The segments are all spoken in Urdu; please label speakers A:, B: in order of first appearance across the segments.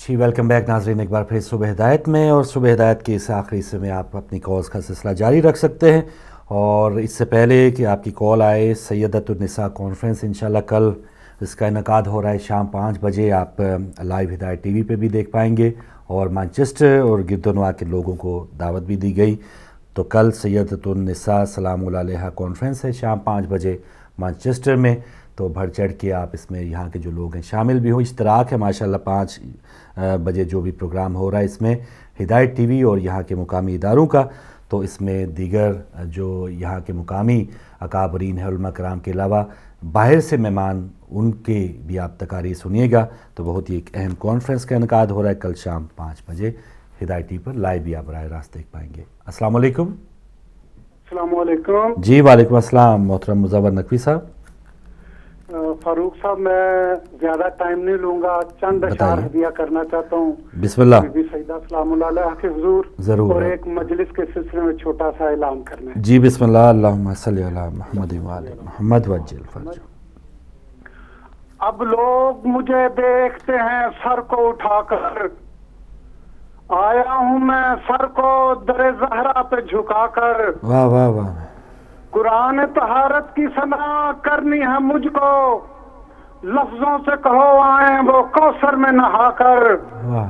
A: جی ویلکم بیک ناظرین، ایک بار پھر صبح ہدایت میں، اور صبح ہدایت کے اس آخری حصے میں آپ اپنی کالز کا سلسلہ جاری رکھ سکتے ہیں. اور اس سے پہلے کہ آپ کی کال آئے، سیدۃ النساء کانفرنس انشاءاللہ کل اس کا انعقاد ہو رہا ہے شام 5 بجے. آپ لائیو ہدایت ٹی وی پہ بھی دیکھ پائیں گے، اور مانچسٹر اور گرد و نواح کے لوگوں کو دعوت بھی دی گئی. تو کل سیدۃ النساء سلام اللہ علیہا کانفرنس ہے شام 5 بجے مانچسٹر میں. تو بڑھ چڑھ کے آپ اس میں یہاں کے جو لوگ ہیں شامل بھی ہوں. اشتراک ہے ماشاءاللہ 5 بجے جو بھی پروگرام ہو رہا ہے اس میں ہدایت ٹی وی اور یہاں کے مقامی اداروں کا. تو اس میں دیگر جو یہاں کے مقامی اکابرین ہیں علماء کرام کے علاوہ باہر سے مہمان، ان کے بھی آپ تقاریر سنیے گا. تو بہت ہی ایک اہم کانفرنس کا انعقاد ہو رہا ہے کل شام 5 بجے ہدایت ٹی وی پر لائیو بھی آپ براہ راست دیکھ پائیں گے. السلام علیکم.
B: السلام علیکم.
A: جی وعلیکم السلام محترم مزور نقوی صاحب.
B: فاروق صاحب، میں زیادہ ٹائم نہیں لوں گا، چند اشعار ہدیہ کرنا چاہتا ہوں.
A: بسم اللہ.
B: بی بی سیدہ سلام اللہ علیہا کے حضور.
A: ضرور.
B: اور ایک مجلس کے سلسلے میں چھوٹا سا اعلان کرنا ہے.
A: جی بسم اللہ. اللہم صلی علی محمد وعلی محمد وعجل فرج.
B: اب لوگ مجھے دیکھتے ہیں سر کو اٹھا کر، آیا ہوں میں سر کو در زہرا پہ جھکا کر.
A: واہ واہ واہ.
B: قرآن طہارت کی ثنا کرنی ہے مجھ کو، لفظوں سے کہو آئیں وہ کوثر میں نہا کر.
A: واہ.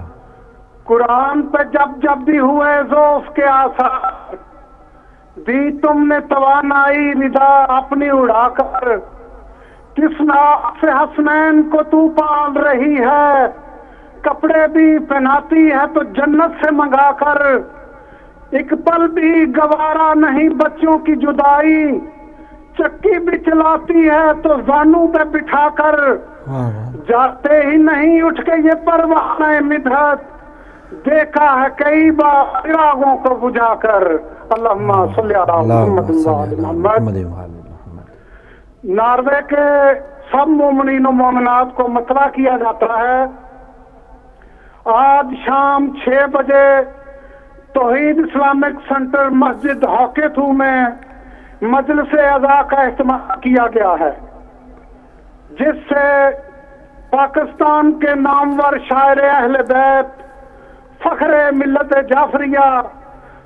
B: قرآن پہ جب جب بھی ہوئے ذوف کے آثار، دی تم نے توانائی ندا اپنی اڑا کر. کس ناک سے حسنین کو تو پال رہی ہے، کپڑے بھی پہناتی ہے تو جنت سے منگا کر. ایک پل بھی گوارا نہیں بچوں کی جدائی، چکی بھی چلاتی ہے تو زانوں پہ بٹھا کر. جاتے ہی نہیں اٹھ کے یہ پروانہ مدحت، دیکھا ہے کئی بار چراغوں کو بجھا کر. اللہم صلی علی محمد وعلی محمد. ناروے کے سب مومنین و مومنات کو مطلع کیا جاتا ہے آج شام 6 بجے توحید اسلامک سینٹر مسجد ہاکیتھو میں مجلس عزا کا اہتمام کیا گیا ہے، جس سے پاکستان کے نامور شاعر اہل بیت، فخر ملت جعفریہ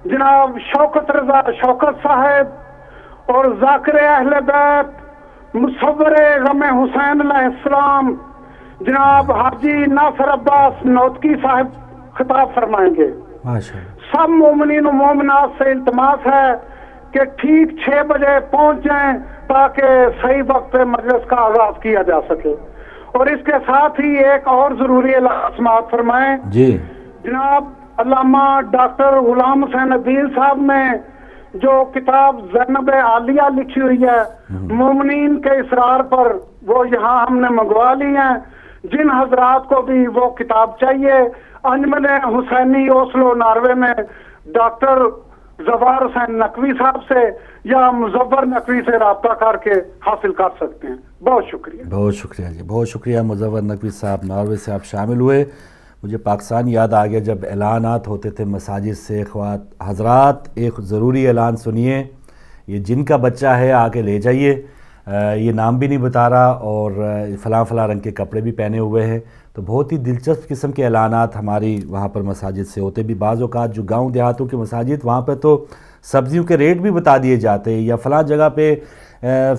B: جناب شوکت رضا شوکت صاحب، اور ذاکر اہل بیت مصور غم حسین علیہ السلام جناب حاجی ناصر عباس نوتکی صاحب خطاب فرمائیں گے. سب مومنین و مومنات سے التماس ہے کہ ٹھیک 6 بجے پہنچ جائیں تاکہ صحیح وقت پہ مجلس کا آغاز کیا جا سکے. اور اس کے ساتھ ہی ایک اور ضروری اعلان سماعت فرمائیں.
A: جی
B: جناب علامہ ڈاکٹر غلام حسین عدیل صاحب نے جو کتاب زینب عالیہ لکھی ہوئی ہے مومنین کے اسرار پر، وہ یہاں ہم نے منگوا لی ہیں. جن حضرات کو بھی وہ کتاب چاہیے، انجمن حسینی اوسلو ناروے میں ڈاکٹر زوار حسین نقوی صاحب سے یا مزور نقوی سے رابطہ کر کے حاصل کر سکتے ہیں. بہت شکریہ.
A: بہت شکریہ جی، بہت شکریہ مزور نقوی صاحب. ناروے سے آپ شامل ہوئے. مجھے پاکستان یاد آ گیا جب اعلانات ہوتے تھے مساجد سے. حضرات ایک ضروری اعلان سنیے، یہ جن کا بچہ ہے آ کے لے جائیے. یہ نام بھی نہیں بتا رہا اور فلاں فلاں رنگ کے کپڑے بھی پہنے ہوئے ہیں. تو بہت ہی دلچسپ قسم کے اعلانات ہماری وہاں پر مساجد سے ہوتے بھی. بعض اوقات جو گاؤں دیہاتوں کے مساجد، وہاں پہ تو سبزیوں کے ریٹ بھی بتا دیے جاتے ہیں، یا فلاں جگہ پہ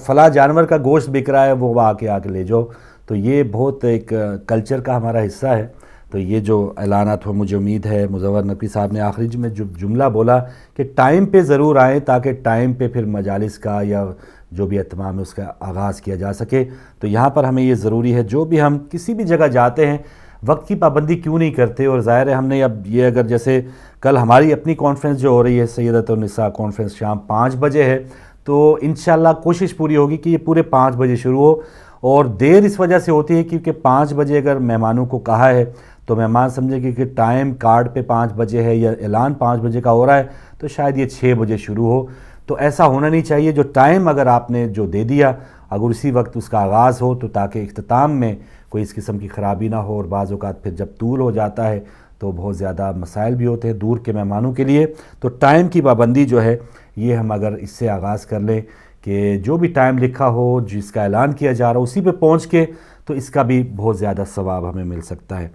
A: فلاں جانور کا گوشت بک رہا ہے، وہ آ کے لے جاؤ. تو یہ بہت ایک کلچر کا ہمارا حصہ ہے. تو یہ جو اعلانات ہو، مجھے امید ہے مزور نقوی صاحب نے آخری میں جو جملہ بولا کہ ٹائم پہ ضرور آئیں تاکہ ٹائم پہ پھر مجالس کا یا جو بھی اہتمام ہے اس کا آغاز کیا جا سکے. تو یہاں پر ہمیں یہ ضروری ہے، جو بھی ہم کسی بھی جگہ جاتے ہیں وقت کی پابندی کیوں نہیں کرتے. اور ظاہر ہے ہم نے اب یہ اگر جیسے کل ہماری اپنی کانفرنس جو ہو رہی ہے سیدۃ النساء کانفرنس شام 5 بجے ہے، تو انشاءاللہ کوشش پوری ہوگی کہ یہ پورے 5 بجے شروع ہو. اور دیر اس وجہ سے ہوتی ہے کیونکہ 5 بجے اگر مہمانوں کو کہا ہے تو مہمان سمجھے کہ ٹائم کارڈ پہ 5 بجے ہے یا اعلان 5 بجے کا ہو رہا ہے تو شاید یہ 6 بجے شروع ہو. تو ایسا ہونا نہیں چاہیے. جو ٹائم اگر آپ نے جو دے دیا اگر اسی وقت اس کا آغاز ہو تو تاکہ اختتام میں کوئی اس قسم کی خرابی نہ ہو. اور بعض اوقات پھر جب طول ہو جاتا ہے تو بہت زیادہ مسائل بھی ہوتے ہیں دور کے مہمانوں کے لیے. تو ٹائم کی پابندی جو ہے یہ ہم اگر اس سے آغاز کر لیں کہ جو بھی ٹائم لکھا ہو جس کا اعلان کیا جا رہا ہو اسی پہ پہنچ کے، تو اس کا بھی بہت زیادہ ثواب ہمیں مل سکتا ہے.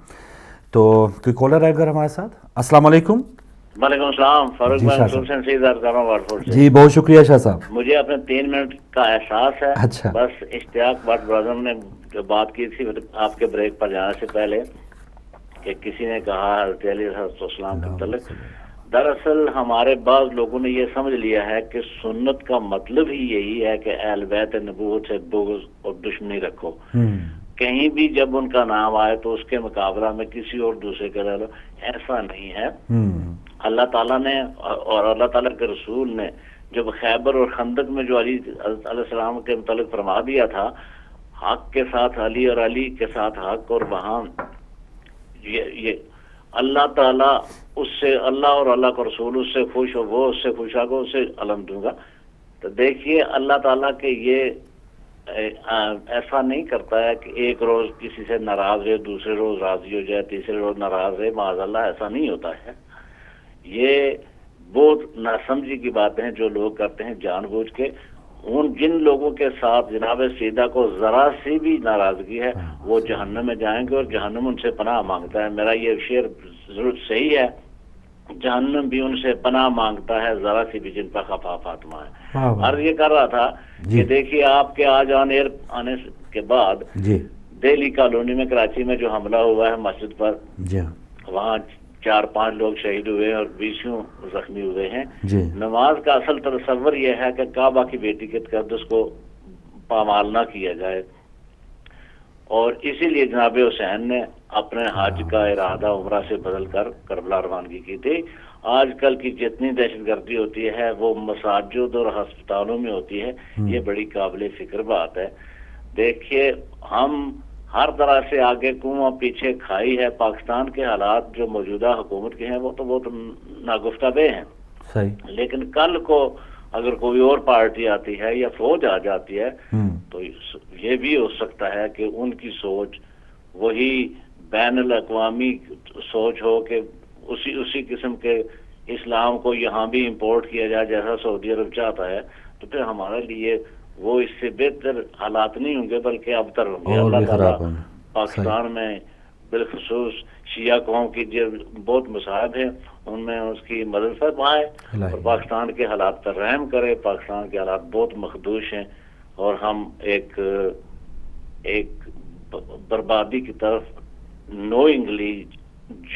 A: تو کوئی کالر ہے اگر ہمارے ساتھ؟ السلام علیکم.
C: وعلیکم السلام. فاروق
A: جی
C: بھائی
A: شاہ صاحب.
C: حسین سید ارکانوں وارفورڈ سے.
A: جی بہت شکریہ شاہ صاحب.
C: مجھے اپنے 3 منٹ کا احساس ہے.
A: اچھا.
C: بس اشتیاق بٹ برادر نے جو بات کی تھی آپ کے بریک پر جانے سے پہلے کہ کسی نے کہا حضرت علی علیہ السلام کے متعلق، دراصل ہمارے بعض لوگوں نے یہ سمجھ لیا ہے کہ سنت کا مطلب ہی یہی ہے کہ اہل بیت نبوت سے بغض اور دشمنی رکھو. کہیں بھی جب ان کا نام آئے تو اس کے مقابلہ میں کسی اور دوسرے کا لے لو، ایسا نہیں ہے. اللہ تعالیٰ نے اور اللہ تعالیٰ کے رسول نے جب خیبر اور خندق میں جو علی علیہ السلام کے متعلق فرما دیا تھا، حق کے ساتھ علی اور علی کے ساتھ حق، اور وہاں یہ اللہ تعالیٰ اس سے، اللہ اور اللہ کا رسول اس سے خوش ہو، وہ اس سے خوش ہو، اسے علم دوں گا. تو دیکھیے اللہ تعالیٰ کے یہ ایسا نہیں کرتا ہے کہ ایک روز کسی سے ناراض رہے، دوسرے روز راضی ہو جائے، تیسرے روز ناراض رہے. معاذ اللہ ایسا نہیں ہوتا ہے. یہ بہت ناسمجھی کی باتیں ہیں جو لوگ کرتے ہیں جان بوجھ کے. جن لوگوں کے ساتھ جناب سیدہ کو ذرا سی بھی ناراضگی ہے وہ جہنم میں جائیں گے اور جہنم ان سے پناہ مانگتا ہے. میرا یہ شعر ضرور صحیح ہے، جہنم بھی ان سے پناہ مانگتا ہے ذرا سی بھی جن پر خفا فاطمہ ہے. عرض یہ کر رہا تھا کہ دیکھیے آپ کے آج آنے کے بعد دہلی کالونی میں کراچی میں جو حملہ ہوا ہے مسجد پر، وہاں 4-5 لوگ شہید ہوئے اور 20 زخمی ہوئے ہیں. نماز کا اصل تصور یہ ہے کہ کعبہ کی بیٹی کے تقدس کو پامال نہ کیا جائے، اور اسی لیے جناب حسین نے اپنے حج کا ارادہ عمرہ سے بدل کر کربلا روانگی کی تھی. آج کل کی جتنی دہشت گردی ہوتی ہے وہ مساجد اور ہسپتالوں میں ہوتی ہے. یہ بڑی قابل فکر بات ہے. دیکھیے ہم ہر طرح سے آگے کنواں پیچھے کھائی ہے. پاکستان کے حالات جو موجودہ حکومت کے ہیں وہ تو بہت ناگفتہ بے ہیں.
A: صحیح.
C: لیکن کل کو اگر کوئی اور پارٹی آتی ہے یا فوج آ جاتی ہے تو یہ بھی ہو سکتا ہے کہ ان کی سوچ وہی بین الاقوامی سوچ ہو کہ اسی قسم کے اسلام کو یہاں بھی امپورٹ کیا جائے جیسا سعودی عرب چاہتا ہے. تو پھر ہمارے لیے وہ اس سے بہتر حالات نہیں ہوں گے بلکہ ابتر ہوں گے. اللہ تعالیٰ پاکستان میں بالخصوص شیعہ قوم کی جو بہت مصائب ہیں ان میں اس کی مدد فرمائے اور پاکستان کے حالات پر رحم کرے. پاکستان کے حالات بہت مخدوش ہیں اور ہم ایک بربادی کی طرف نوئنگلی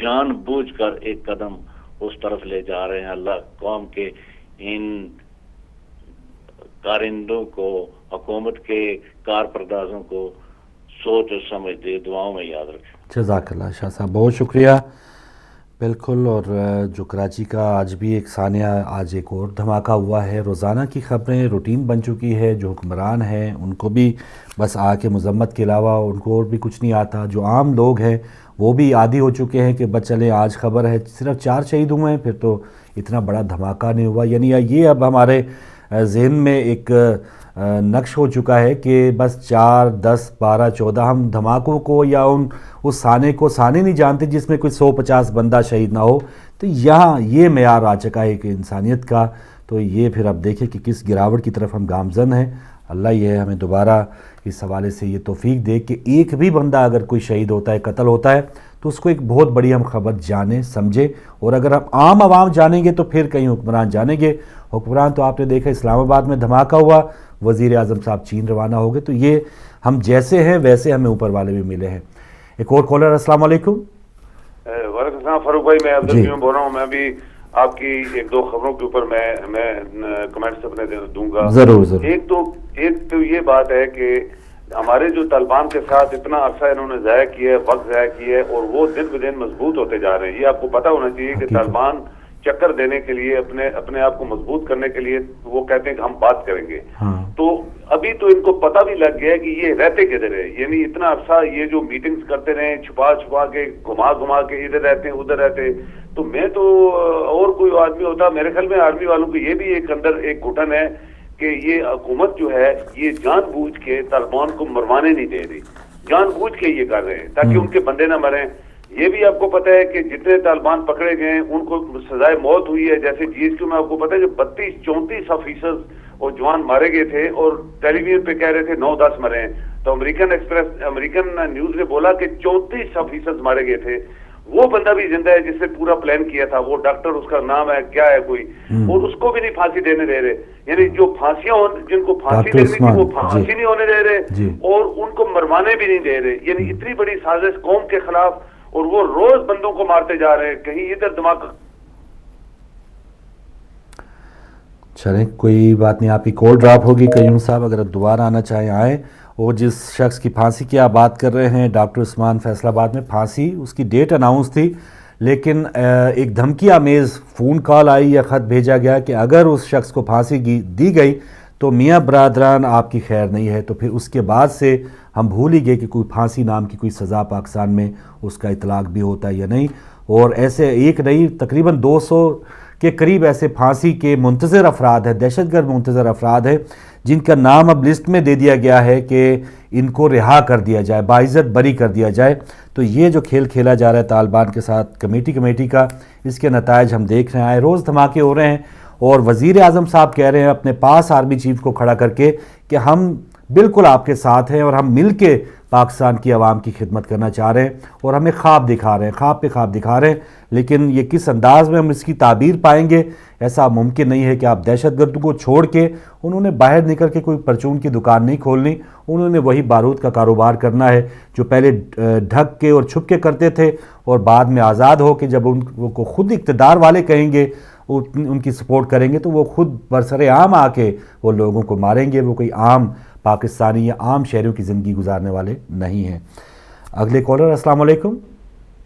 C: جان بوجھ کر ایک قدم اس طرف لے جا رہے ہیں. اللہ قوم کے ان کارندوں کو، حکومت کے کارپردازوں کو سوچ اور سمجھ دے. دعاؤں میں یاد رکھیں.
A: جزاک اللہ شاہ صاحب، بہت شکریہ. بالکل. اور جو کراچی کا آج بھی ایک ثانیہ، آج ایک اور دھماکہ ہوا ہے. روزانہ کی خبریں روٹین بن چکی ہے. جو حکمران ہیں ان کو بھی بس آ کے مذمت کے علاوہ ان کو اور بھی کچھ نہیں آتا. جو عام لوگ ہیں وہ بھی عادی ہو چکے ہیں کہ بس چلیں آج خبر ہے صرف 4 شہید ہوئے ہیں پھر تو اتنا بڑا دھماکہ نہیں ہوا. یعنی یہ اب ہمارے ذہن میں ایک نقش ہو چکا ہے کہ بس 4, 10, 12, 14 ہم دھماکوں کو یا اس ثانے کو ثانے نہیں جانتے جس میں کوئی 150 بندہ شہید نہ ہو. تو یہاں یہ معیار آ چکا ہے کہ انسانیت کا. تو یہ پھر اب دیکھیں کہ کس گراوٹ کی طرف ہم گامزن ہیں. اللہ یہ ہمیں دوبارہ اس حوالے سے یہ توفیق دے کہ ایک بھی بندہ اگر کوئی شہید ہوتا ہے، قتل ہوتا ہے تو اس کو ایک بہت بڑی ہم خبر جانیں سمجھیں. اور اگر ہم عام عوام جانیں گے تو پھر کہیں حکمران جانیں گے. حکمران تو آپ نے دیکھا اسلام آباد میں دھماکہ ہوا، وزیر اعظم صاحب چین روانہ ہو گئے. تو یہ ہم جیسے ہیں ویسے ہمیں اوپر والے بھی ملے ہیں. ایک اور کالر. السلام علیکم.
D: وعلیکم السلام فاروق بھائی، میں عبدالرحیم بول رہا ہوں. میں بھی آپ کی 1-2 خبروں کے اوپر میں کمنٹس اپنے دوں گا.
A: ضرور.
D: ایک تو یہ بات ہے کہ ہمارے جو طالبان کے ساتھ اتنا عرصہ انہوں نے ضائع کیا ہے، وقت ضائع کیا ہے اور وہ دن بدن مضبوط ہوتے جا رہے ہیں. یہ آپ کو پتہ ہونا چاہیے کہ طالبان چکر دینے کے لیے اپنے آپ کو مضبوط کرنے کے لیے وہ کہتے ہیں کہ ہم بات کریں گے. تو ابھی تو ان کو پتہ بھی لگ گیا ہے کہ یہ رہتے کدھر ہے. یعنی اتنا عرصہ یہ جو میٹنگز کرتے رہے چھپا کے گھما کے ادھر رہتے ہیں ادھر رہتے. تو میں تو اور کوئی آدمی ہوتا میرے خیال میں آرمی والوں کو یہ بھی ایک اندر ایک گھٹن ہے کہ یہ حکومت جو ہے یہ جان بوجھ کے طالبان کو مروانے نہیں دے رہی. جان بوجھ کے یہ کر رہے ہیں تاکہ ان کے بندے نہ مریں. یہ بھی آپ کو پتہ ہے کہ جتنے طالبان پکڑے گئے ہیں ان کو سزائے موت ہوئی ہے. جیسے GSQ میں آپ کو پتہ ہے جو 32-34% اور جوان مارے گئے تھے اور ٹیلی ویژن پہ کہہ رہے تھے 9-10 مرے ہیں. تو امریکن نیوز نے بولا کہ 34% مارے گئے تھے. وہ بندہ بھی زندہ ہے جس نے پورا پلان کیا تھا, وہ ڈاکٹر, اس کا نام ہے کیا ہے کوئی, اور اس کو بھی نہیں پھانسی دینے دے رہے. یعنی جو پھانسیاں جن کو پھانسی دینی تھی وہ پھانسی نہیں ہونے دے رہے, اور ان کو مروانے بھی نہیں دے رہے. یعنی اتنی بڑی سازش قوم کے خلاف, اور وہ روز بندوں کو مارتے جا رہے ہیں. کہیں ادھر دماغ.
A: چلیں کوئی بات نہیں, آپ کی کال ڈراپ ہوگی. قیوم صاحب اگر دوبارہ آنا چاہیں آئیں. وہ جس شخص کی پھانسی کی آپ بات کر رہے ہیں, ڈاکٹر عثمان, فیصل آباد میں پھانسی, اس کی ڈیٹ اناؤنس تھی, لیکن ایک دھمکی آمیز فون کال آئی یا خط بھیجا گیا کہ اگر اس شخص کو پھانسی دی گئی تو میاں برادران آپ کی خیر نہیں ہے. تو پھر اس کے بعد سے ہم بھول ہی گئے کہ کوئی پھانسی نام کی کوئی سزا پاکستان میں اس کا اطلاق بھی ہوتا ہے یا نہیں. اور ایسے ایک نہیں, تقریباً 200 کے قریب ایسے پھانسی کے منتظر افراد ہیں, دہشت گرد منتظر افراد ہیں, جن کا نام اب لسٹ میں دے دیا گیا ہے کہ ان کو رہا کر دیا جائے, باعزت بری کر دیا جائے. تو یہ جو کھیل کھیلا جا رہا ہے طالبان کے ساتھ کمیٹی کا, اس کے نتائج ہم دیکھ رہے ہیں. روز دھماکے ہو رہے ہیں, اور وزیر اعظم صاحب کہہ رہے ہیں اپنے پاس آرمی چیف کو کھڑا کر کے کہ ہم بالکل آپ کے ساتھ ہیں, اور ہم مل کے پاکستان کی عوام کی خدمت کرنا چاہ رہے ہیں, اور ہمیں خواب دکھا رہے ہیں, خواب پہ خواب دکھا رہے ہیں. لیکن یہ کس انداز میں ہم اس کی تعبیر پائیں گے, ایسا ممکن نہیں ہے کہ آپ دہشت گردوں کو چھوڑ کے, انہوں نے باہر نکل کے کوئی پرچون کی دکان نہیں کھولنی, انہوں نے وہی بارود کا کاروبار کرنا ہے جو پہلے ڈھک کے اور چھپ کے کرتے تھے, اور بعد میں آزاد ہو کے جب ان کو خود اقتدار والے کہیں گے, ان کی سپورٹ کریں گے, تو وہ خود برسر عام آ کے وہ لوگوں کو ماریں گے. وہ کوئی عام پاکستانی یا عام شہریوں کی زندگی گزارنے والے نہیں ہیں. اگلے کالر, السلام علیکم.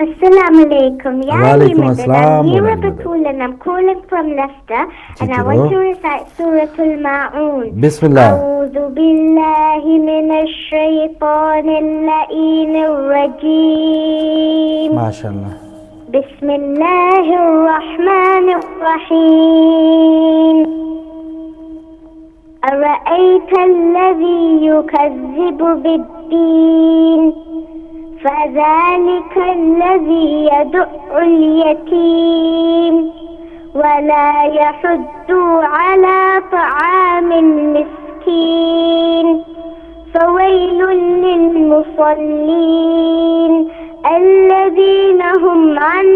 E: السلام علیکم.
A: وعلیکم السلام.
E: I'm calling from Leicester and I want to recite Surah Al-Ma'un.
A: بسم اللہ.
E: أعوذ بالله من الشيطان اللعين الرجيم.
A: ماشاء اللہ.
E: بسم الله الرحمن الرحيم. أرأيت الذي يكذب بالدين فذلك الذي يدع اليتيم ولا يحض على طعام المسكين فويل للمصلين الذين هم عن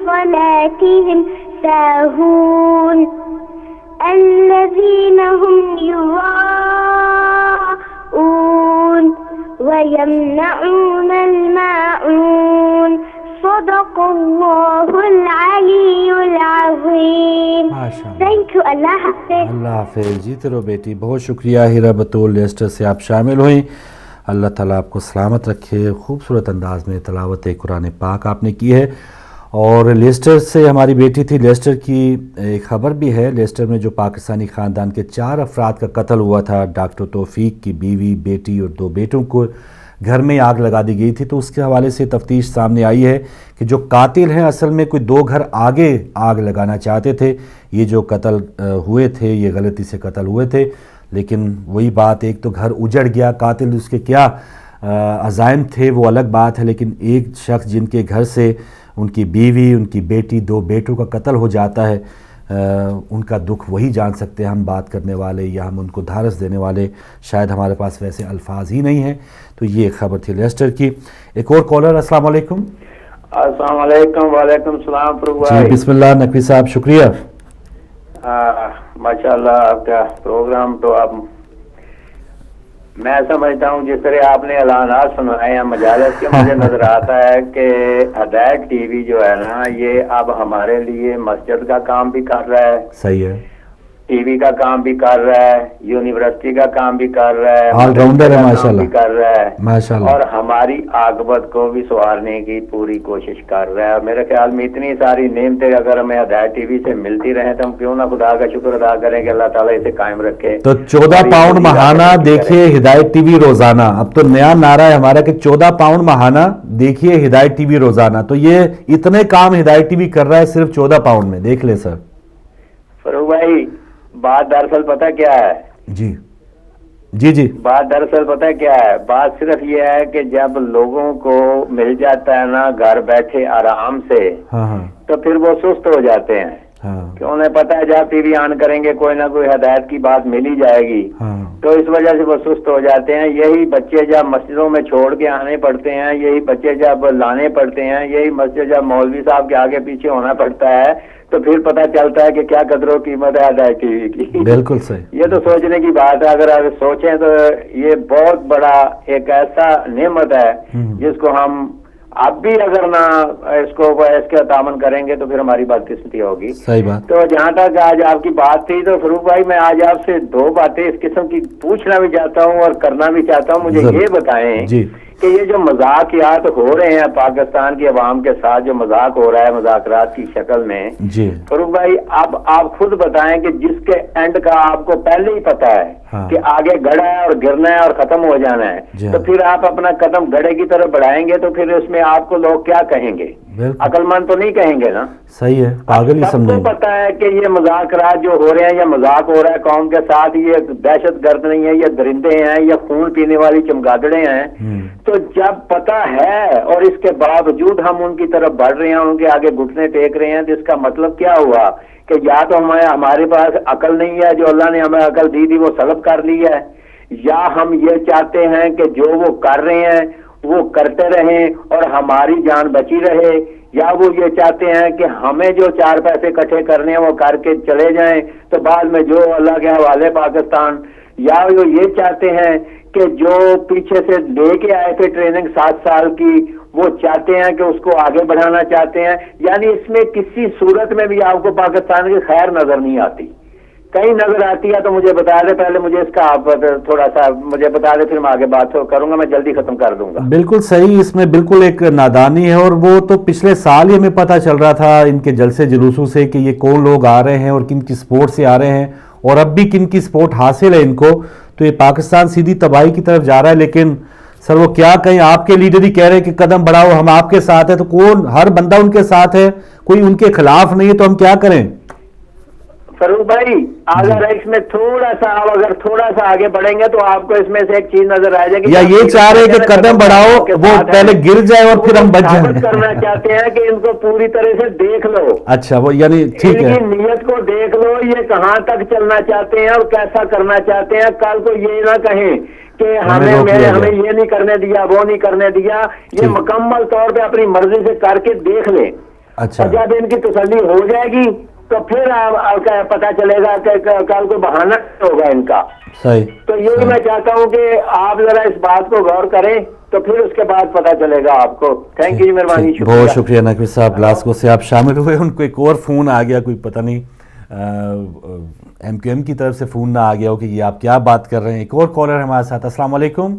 E: صلاتهم ساهون الذين هم يراءون ويمنعون الماعون. صدق الله العلي العظيم. Thank you. اللہ حافظ.
A: اللہ حافظ. جیتے رہو بیٹی, بہت شکریہ. ہیرا بطول لیسٹر سے آپ شامل ہوئیں. اللہ تعالیٰ آپ کو سلامت رکھے. خوبصورت انداز میں تلاوت قرآن پاک آپ نے کی ہے. اور لیسٹر سے ہماری بیٹی تھی, لیسٹر کی ایک خبر بھی ہے. لیسٹر میں جو پاکستانی خاندان کے 4 افراد کا قتل ہوا تھا, ڈاکٹر توفیق کی بیوی, بیٹی اور 2 بیٹوں کو گھر میں آگ لگا دی گئی تھی. تو اس کے حوالے سے تفتیش سامنے آئی ہے کہ جو قاتل ہیں اصل میں کوئی 2 گھر آگے آگ لگانا چاہتے تھے. یہ جو قتل ہوئے تھے یہ غلطی سے قتل ہوئے تھے, لیکن وہی بات, ایک تو گھر اجڑ گیا, قاتل اس کے کیا عزائم تھے وہ الگ بات ہے, لیکن ایک شخص جن کے گھر سے ان کی بیوی, ان کی بیٹی, 2 بیٹوں کا قتل ہو جاتا ہے, ان کا دکھ وہی جان سکتے ہیں ہم بات کرنے والے یا ہم ان کو دھارس دینے والے. شاید ہمارے پاس ویسے الفاظ ہی نہیں ہیں. تو یہ خبر تھی لیسٹر کی. ایک اور کالر, السلام علیکم.
F: السلام علیکم. وعلیکم السلام.
A: جی بسم اللہ. نقوی صاحب شکریہ.
F: ماشاءاللہ آپ کا پروگرام تو آپ, میں سمجھتا ہوں جس طرح آپ نے اعلانات سنائے ہیں مجالس کے, مجھے نظر آتا ہے کہ ہدایت ٹی وی جو ہے نا یہ اب ہمارے لیے مسجد کا کام بھی کر رہا ہے,
A: صحیح ہے,
F: ٹی وی کا کام بھی کر رہا ہے, یونیورسٹی کا کام بھی کر رہا ہے,
A: آل راؤنڈر ہے ماشاءاللہ,
F: بھی کر رہا ہے
A: ماشاءاللہ, اور
F: ہماری عاقبت کو بھی سنوارنے کی پوری کوشش کر رہا ہے. میرے خیال میں اتنی ساری نعمتیں اگر ہمیں ہدایت ٹی وی سے ملتی رہیں تو ہم کیوں نہ خدا کا شکر ادا کریں کہ اللہ تعالیٰ اسے قائم رکھے.
A: تو 14 پاؤنڈ ماہانہ دیکھیے ہدایت ٹی وی روزانہ. اب تو نیا نعرہ ہے ہمارا کہ 14 پاؤنڈ ماہانہ دیکھیے ہدایت ٹی وی روزانہ. تو یہ اتنے کام ہدایت ٹی وی کر رہا ہے صرف 14 پاؤنڈ میں, دیکھ لیں سر.
F: فروغ بھائی بات دراصل پتہ کیا ہے؟
A: جی جی جی
F: بات دراصل پتہ کیا ہے؟ بات صرف یہ ہے کہ جب لوگوں کو مل جاتا ہے نا گھر بیٹھے آرام سے,
A: ہاں ہاں,
F: تو پھر وہ سست ہو جاتے ہیں. کہ انہیں پتا ہے جب ٹی وی آن کریں گے کوئی نہ کوئی ہدایت کی بات مل ہی جائے گی، تو اس وجہ سے وہ سست ہو جاتے ہیں. یہی بچے جب مسجدوں میں چھوڑ کے آنے پڑتے ہیں، یہی بچے جب لانے پڑتے ہیں، یہی مسجد جب مولوی صاحب کے آگے پیچھے ہونا پڑتا ہے، تو پھر پتہ چلتا ہے کہ کیا قدر و قیمت ہے ہدایت ٹی وی کی.
A: بالکل صحیح.
F: یہ تو سوچنے کی بات ہے. اگر سوچیں تو یہ بہت بڑا ایک ایسا نعمت ہے جس کو ہم اب بھی اگر نہ اس کا تعامل کریں گے تو پھر ہماری بدقسمتی ہوگی.
A: صحیح بات.
F: تو جہاں تک آج آپ کی بات تھی تو فروخ بھائی میں آج آپ سے دو باتیں اس قسم کی پوچھنا بھی چاہتا ہوں اور کرنا بھی چاہتا ہوں. مجھے یہ بتائیں کہ یہ جو مذاقیات ہو رہے ہیں پاکستان کی عوام کے ساتھ، جو مذاق ہو رہا ہے مذاکرات کی شکل میں، فروخ بھائی اب آپ خود بتائیں کہ جس کے اینڈ کا آپ کو پہلے ہی پتا ہے کہ آگے گڑا ہے اور گرنا ہے اور ختم ہو جانا ہے، تو پھر آپ اپنا قدم گڑے کی طرف بڑھائیں گے تو پھر اس میں آپ کو لوگ کیا کہیں گے؟ عقل مند تو نہیں کہیں گے نا.
A: صحیح ہے، پاگل ہی سمجھیں گے.
F: سب کو پتا ہے کہ یہ مذاکرات جو ہو رہے ہیں یا مذاق ہو رہا ہے قوم کے ساتھ، یہ دہشت گرد نہیں ہے، یہ درندے ہیں، یہ خون پینے والی چمگادڑے ہیں. تو جب پتا ہے اور اس کے باوجود ہم ان کی طرف بڑھ رہے ہیں، ان کے آگے گھٹنے ٹیک رہے ہیں، تو اس کا مطلب کیا ہوا کہ یا تو ہمارے پاس عقل نہیں ہے، جو اللہ نے ہمیں عقل دی تھی وہ سلب کر لی ہے، یا ہم یہ چاہتے ہیں کہ جو وہ کر رہے ہیں وہ کرتے رہیں اور ہماری جان بچی رہے، یا وہ یہ چاہتے ہیں کہ ہمیں جو چار پیسے اکٹھے کرنے ہیں وہ کر کے چلے جائیں تو بعد میں جو اللہ کے حوالے پاکستان، یا وہ یہ چاہتے ہیں کہ جو پیچھے سے لے کے آئے تھے ٹریننگ 7 سال کی وہ چاہتے ہیں کہ اس کو آگے بڑھانا چاہتے ہیں. یعنی اس میں کسی صورت میں بھی آپ کو پاکستان کی خیر نظر نہیں آتی. کہیں نظر آتی ہے تو مجھے بتا دے، پہلے مجھے اس کا آپ تھوڑا سا مجھے بتا دے، پھر میں آگے بات کروں گا، میں جلدی ختم کر دوں گا.
A: بالکل صحیح. اس میں بالکل ایک نادانی ہے، اور وہ تو پچھلے سال ہی ہمیں پتہ چل رہا تھا ان کے جلسے جلوسوں سے کہ یہ کون لوگ آ رہے ہیں اور کن کی سپورٹ سے آ رہے ہیں، اور اب بھی کن کی سپورٹ حاصل ہے ان کو. تو یہ پاکستان سیدھی تباہی کی طرف جا رہا ہے. لیکن سر وہ کیا کہیں، آپ کے لیڈر ہی کہہ رہے ہیں کہ قدم بڑھاؤ، ہم آپ کے ساتھ ہیں. تو کون، ہر بندہ ان کے ساتھ ہے، کوئی ان کے خلاف نہیں ہے، تو ہم کیا کریں؟
F: فروخ بھائی اگر اس میں تھوڑا سا اگر تھوڑا سا آگے بڑھیں گے تو آپ کو اس میں سے ایک چیز نظر آ جائے گی.
A: یا یہ چاہ رہے کہ قدم بڑھاؤ، وہ پہلے گر جائے اور پھر ہم بچ جائیں.
F: کرنا چاہتے ہیں کہ ان کو پوری طرح سے دیکھ لو.
A: اچھا، وہ یعنی ٹھیک ہے،
F: ان کی نیت کو دیکھ لو، یہ کہاں تک چلنا چاہتے ہیں اور کیسا کرنا چاہتے ہیں. کل کو یہ نہ کہیں کہ ہمیں یہ نہیں کرنے دیا، وہ نہیں کرنے دیا. یہ مکمل طور پہ اپنی مرضی سے کر کے دیکھ لیں.
A: اچھا،
F: جب ان کی تسلی ہو جائے گی تو پھر آپ پتا چلے گا کہ کل کو بہانہ ہوگا ان کا.
A: صحیح.
F: تو یہی میں چاہتا ہوں کہ آپ ذرا اس بات کو غور کریں تو پھر اس کے بعد پتا چلے گا آپ کو. تھینک یو، مہربانی.
A: بہت شکریہ نقوی صاحب، گلاسکو سے آپ شامل ہوئے. ان کو ایک اور فون آ گیا، کوئی پتہ نہیں MQM کی طرف سے فون نہ آ گیا ہو کہ یہ آپ کیا بات کر رہے ہیں. ایک اور کالر ہمارے ساتھ. السلام علیکم.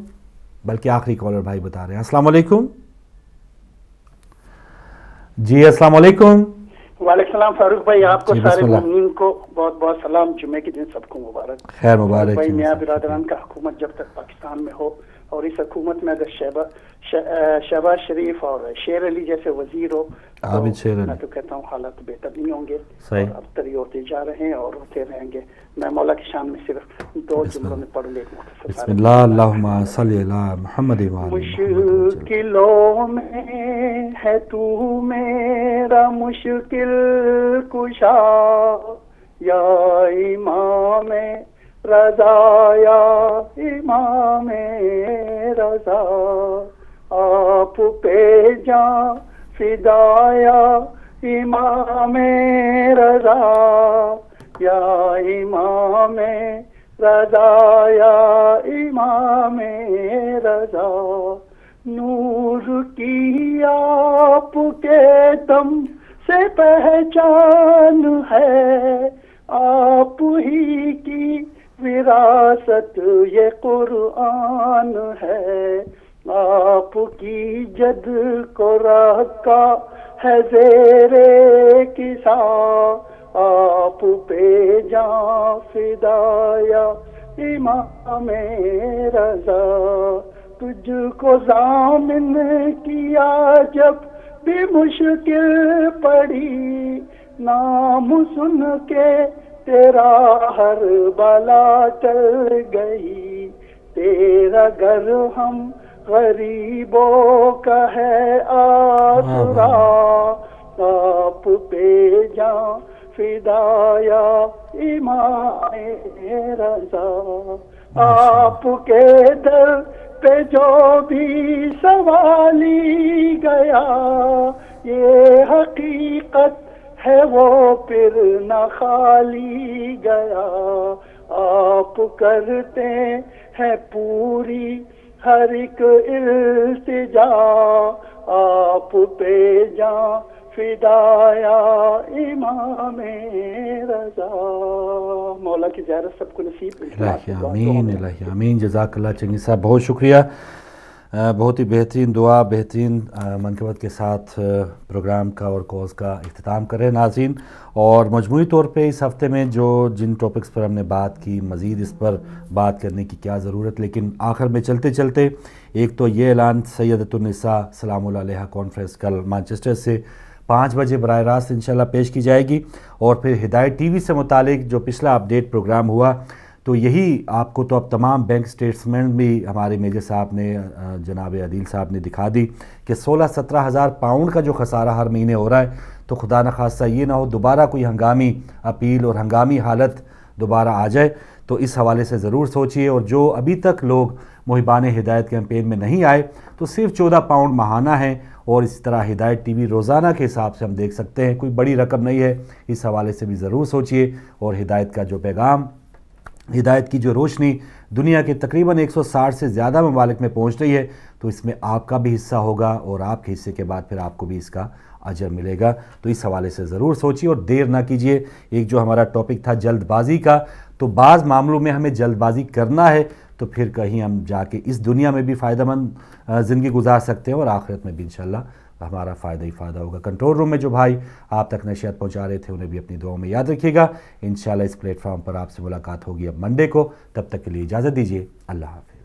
A: بلکہ آخری کالر بھائی بتا رہے ہیں. السلام علیکم. جی السلام علیکم.
G: وعلیکم السلام فاروق بھائی، آپ کو سارے مومنین کو بہت بہت سلام. جمعے کے دن سب کو مبارک.
A: خیر مبارک
G: بھائی. میاں برادران کا حکومت جب تک پاکستان میں ہو اور اس حکومت میں اگر شہباز شریف اور شیر علی جیسے وزیر ہو تو میں تو کہتا ہوں حالات بہتر نہیں ہوں گے، اب تری ہوتے جا رہے ہیں اور ہوتے رہیں گے. میں مولا کی شان میں صرف 2 جملوں میں پڑھ لے.
A: بسم اللہ، اللہم صلی علی محمد.
G: مشکلوں میں ہے تو میرا مشکل کشا، یا امام رضا، یا امام رضا، آپ پہ جاں فدایا امام رضا، یا امام رضا، یا امام رضا. نور کی آپ کے دم سے پہچان ہے، آپ ہی کی وراثت یہ قرآن ہے. آپ کی جد کو رکھا ہے زیر کسا، آپ پہ جاں فدایا امام رضا. تجھ کو ضامن کیا جب بھی مشکل پڑی، نام سن کے تیرا ہر بلا ٹل گئی. تیرا گھر ہم غریبوں کا ہے آسرا، آپ پہ جاں فدایا امام رضا آپ کے در پہ جو بھی سوالی گیا یہ حقیقت ہے وہ پھر نہ خالی گیا آپ کرتے ہیں پوری ہر ایک التجا آپ پہ جاں فدایا امام رضا مولا کی زیارت سب کو نصیب
A: الہی آمین الہی آمین جزاک اللہ چنگی صاحب بہت شکریہ بہت ہی بہترین دعا بہترین منقبت کے ساتھ پروگرام کا اور کورس کا اختتام کریں ناظرین اور مجموعی طور پہ اس ہفتے میں جن ٹاپکس پر ہم نے بات کی مزید اس پر بات کرنے کی کیا ضرورت لیکن آخر میں چلتے چلتے ایک تو یہ اعلان سیدۃ النساء سلام اللہ علیہا کانفرنس کل مانچسٹر سے 5 بجے براہ راست انشاءاللہ پیش کی جائے گی اور پھر ہدایت ٹی وی سے متعلق جو پچھلا اپڈیٹ پروگرام ہوا تو یہی آپ کو تو اب تمام بینک سٹیٹمنٹ بھی ہمارے میجر صاحب نے جناب عدیل صاحب نے دکھا دی کہ 16-17 ہزار پاؤنڈ کا جو خسارہ ہر مہینے ہو رہا ہے تو خدا نخواستہ یہ نہ ہو دوبارہ کوئی ہنگامی اپیل اور ہنگامی حالت دوبارہ آ جائے تو اس حوالے سے ضرور سوچئے اور جو ابھی تک لوگ محبان ہدایت کیمپین میں نہیں آئے تو صرف 14 پاؤنڈ ماہانہ ہیں اور اسی طرح ہدایت ٹی وی روزانہ کے حساب سے ہم دیکھ سکتے ہیں کوئی بڑی رقم نہیں ہے اس حوالے سے بھی ضرور سوچئے اور ہدایت کا جو پیغام ہدایت کی جو روشنی دنیا کے تقریباً 160 سے زیادہ ممالک میں پہنچ رہی ہے تو اس میں آپ کا بھی حصہ ہوگا اور آپ کے حصے کے بعد پھر آپ کو بھی اس کا اجر ملے گا تو اس حوالے سے ضرور سوچیے اور دیر نہ کیجیے ایک جو ہمارا ٹاپک تھا جلد بازی کا تو بعض معاملوں میں ہمیں جلد بازی کرنا ہے تو پھر کہیں ہم جا کے اس دنیا میں بھی فائدہ مند زندگی گزار سکتے ہیں اور آخرت میں بھی انشاءاللہ ہمارا فائدہ ہی فائدہ ہوگا کنٹرول روم میں جو بھائی آپ تک نشریات پہنچا رہے تھے انہیں بھی اپنی دعاؤں میں یاد رکھیے گا انشاءاللہ اس پلیٹ فارم پر آپ سے ملاقات ہوگی اب منڈے کو تب تک کے لیے اجازت دیجیے اللہ حافظ